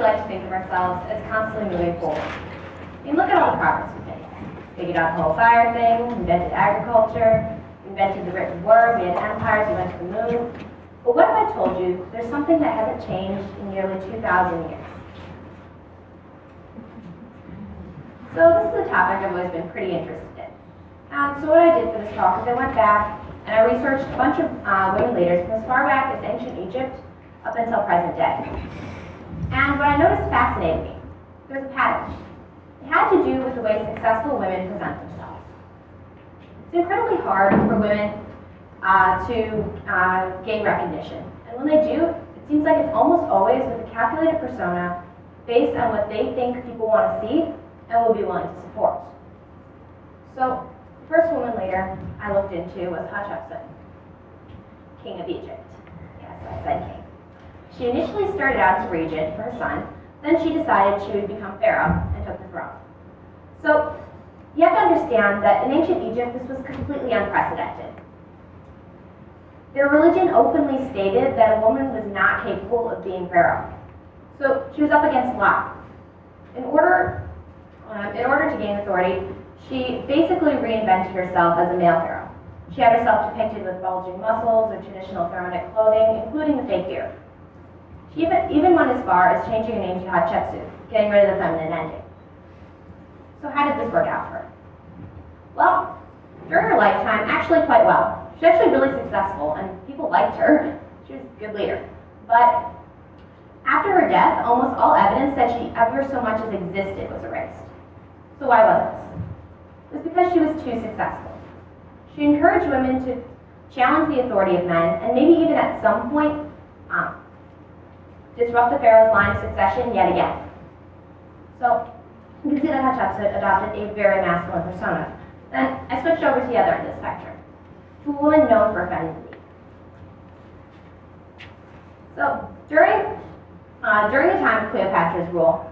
like to think of ourselves as constantly moving forward. I mean, look at all the progress we've made. Figured out the whole fire thing, invented agriculture, invented the written word, we had empires, we went to the moon. But what if I told you there's something that hasn't changed in nearly 2,000 years? So this is a topic I've always been pretty interested in. So what I did for this talk is I went back and I researched a bunch of women leaders from as far back as ancient Egypt up until present day. And what I noticed fascinated me. There's a pattern. It had to do with the way successful women present themselves. It's incredibly hard for women to gain recognition. And when they do, it seems like it's almost always with a calculated persona based on what they think people want to see and will be willing to support. So, the first woman leader I looked into was Hatshepsut, king of Egypt. Yes, I said king. She initially started out as a regent for her son, then she decided she would become pharaoh and took the throne. So, you have to understand that in ancient Egypt, this was completely unprecedented. Their religion openly stated that a woman was not capable of being pharaoh. So, she was up against a lot. In order to gain authority, she basically reinvented herself as a male pharaoh. She had herself depicted with bulging muscles or traditional pharaonic clothing, including the fake beard. She even went as far as changing her name to Hatshepsut, getting rid of the feminine ending. So how did this work out for her? Well, during her lifetime, actually quite well. She was actually really successful, and people liked her. She was a good leader. But after her death, almost all evidence that she ever so much as existed was erased. So why was this? It was because she was too successful. She encouraged women to challenge the authority of men, and maybe even at some point, disrupt the pharaoh's line of succession yet again. So, you can see that Hatshepsut adopted a very masculine persona. Then I switched over to the other end of the spectrum, to a woman known for femininity. So, during the time of Cleopatra's rule,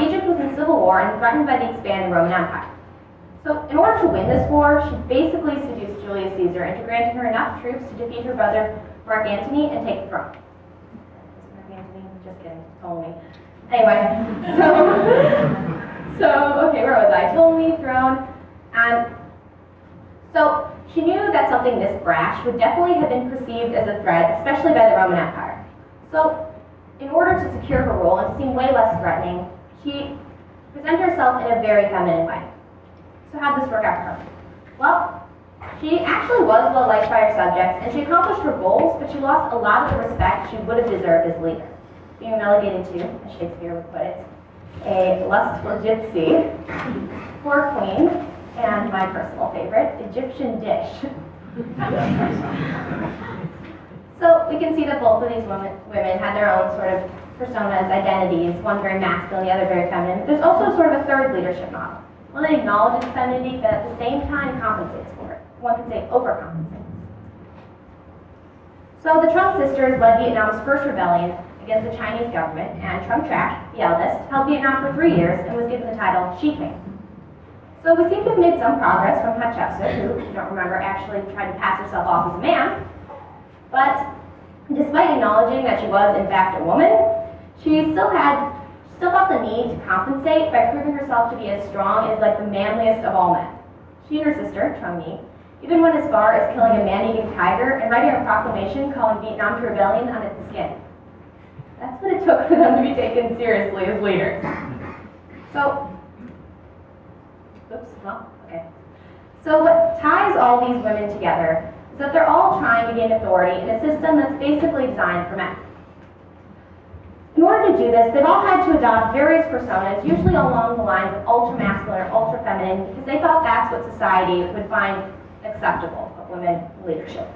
Egypt was in civil war and threatened by the expanding Roman Empire. So, in order to win this war, she basically seduced Julius Caesar into granting her enough troops to defeat her brother Mark Antony and take the throne. Just kidding, Ptolemy. Anyway, okay, where was I? Ptolemy, throne. And so she knew that something this brash would definitely have been perceived as a threat, especially by the Roman Empire. So, in order to secure her role and to seem way less threatening, she presented herself in a very feminine way. So how did this work out for her? Well, she actually was well liked by her subjects, and she accomplished her goals, but she lost a lot of the respect she would have deserved as leader, being relegated to, as Shakespeare would put it, a lustful gypsy, poor queen, and my personal favorite, Egyptian dish. So we can see that both of these women had their own sort of personas, identities, one very masculine, the other very feminine. There's also sort of a third leadership model. One that acknowledges femininity, but at the same time compensates for it. One could say overcompensates. So the Trump sisters led Vietnam's first rebellion against the Chinese government, and Trung Trac, the eldest, held Vietnam for 3 years and was given the title She Queen. So we seem to have made some progress from Hatshepsut, who, if you don't remember, actually tried to pass herself off as a man. But despite acknowledging that she was, in fact, a woman, she still felt the need to compensate by proving herself to be as strong as, like, the manliest of all men. She and her sister, Trung Nhi, even went as far as killing a man-eating tiger and writing a proclamation calling Vietnam to rebellion on its skin. That's what it took for them to be taken seriously as leaders. So what ties all these women together is that they're all trying to gain authority in a system that's basically designed for men. In order to do this, they've all had to adopt various personas, usually along the lines of ultra-masculine or ultra-feminine, because they thought that's what society would find acceptable of women in leadership.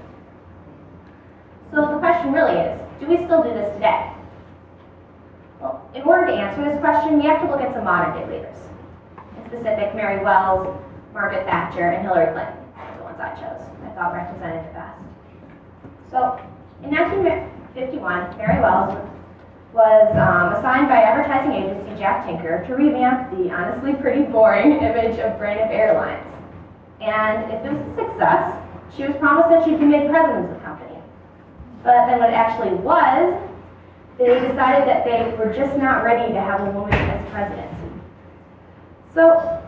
So the question really is, do we still do this today? Well, in order to answer this question, we have to look at some modern-day leaders. In specific, Mary Wells, Margaret Thatcher, and Hillary Clinton, the ones I chose. I thought represented it best. So, in 1951, Mary Wells was assigned by advertising agency Jack Tinker to revamp the honestly pretty boring image of Braniff Airlines. And if it was a success, she was promised that she'd be made president of the company. But then what it actually was they decided that they were just not ready to have a woman as president. So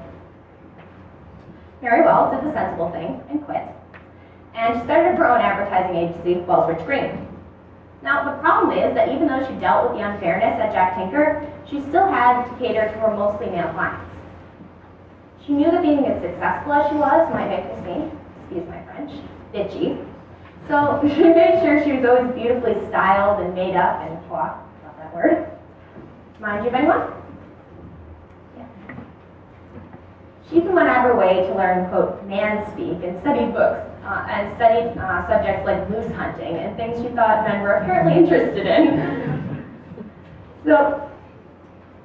Mary Wells did the sensible thing and quit, and she started her own advertising agency, Wells Rich Green. Now, the problem is that even though she dealt with the unfairness at Jack Tinker, she still had to cater to her mostly male clients. She knew that being as successful as she was might make her seem, excuse my French, bitchy. So she made sure she was always beautifully styled and made up and love that word. Mind you of anyone? Yeah. She even went out of her way to learn, quote, man speak and studied books and studied subjects like moose hunting and things she thought men were apparently interested in. So,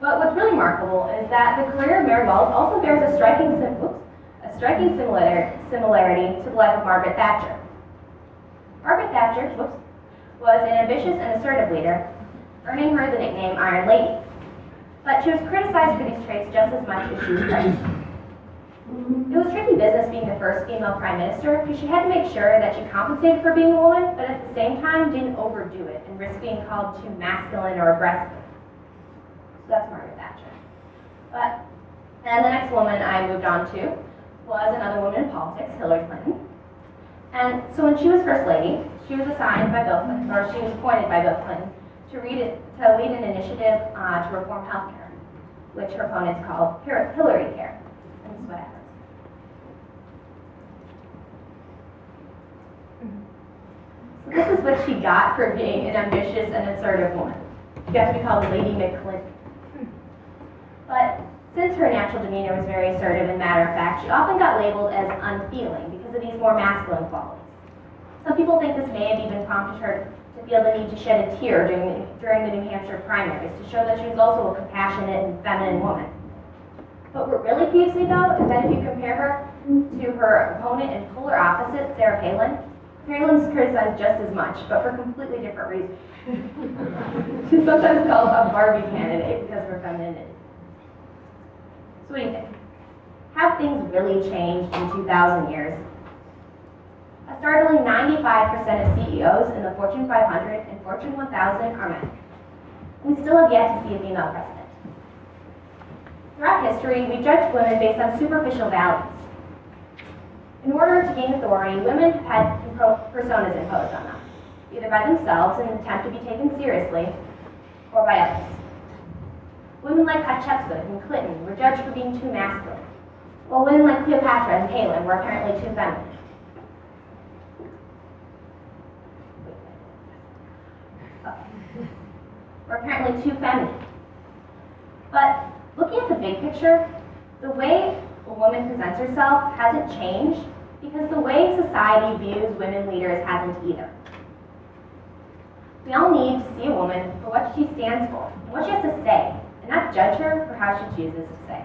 but what's really remarkable is that the career of Mary Wells also bears a striking similarity to the life of Margaret Thatcher. Margaret Thatcher was an ambitious and assertive leader, earning her the nickname Iron Lady. But she was criticized for these traits just as much as she was praised. It was tricky business being the first female prime minister because she had to make sure that she compensated for being a woman, but at the same time didn't overdo it and risk being called too masculine or aggressive. So that's Margaret Thatcher. And the next woman I moved on to was another woman in politics, Hillary Clinton. And so when she was First Lady, she was assigned by Bill Clinton, or she was appointed by Bill Clinton to lead an initiative to reform healthcare, which her opponents called Hillary Care. And this is what happens. So this is what she got for being an ambitious and assertive woman. She got to be called Lady McClinton. But since her natural demeanor was very assertive and matter-of-fact, she often got labeled as unfeeling because of these more masculine qualities. Some people think this may have even prompted her to feel the need to shed a tear during the New Hampshire primaries to show that she was also a compassionate and feminine woman. But what really peeves me, though, is that if you compare her to her opponent and polar opposite, Sarah Palin, Palin's criticized just as much, but for completely different reasons. She's sometimes called a Barbie candidate because of her femininity. So what do you think? Have things really changed in 2,000 years? A startling 95% of CEOs in the Fortune 500 and Fortune 1000 are men. We still have yet to see a female president. Throughout history, we judged women based on superficial values. In order to gain authority, women have had personas imposed on them, either by themselves in an attempt to be taken seriously, or by others. Women like Hatshepsut and Clinton were judged for being too masculine, while women like Cleopatra and Palin were apparently too feminine. But looking at the big picture, the way a woman presents herself hasn't changed because the way society views women leaders hasn't either. We all need to see a woman for what she stands for and what she has to say, and not judge her for how she chooses to say.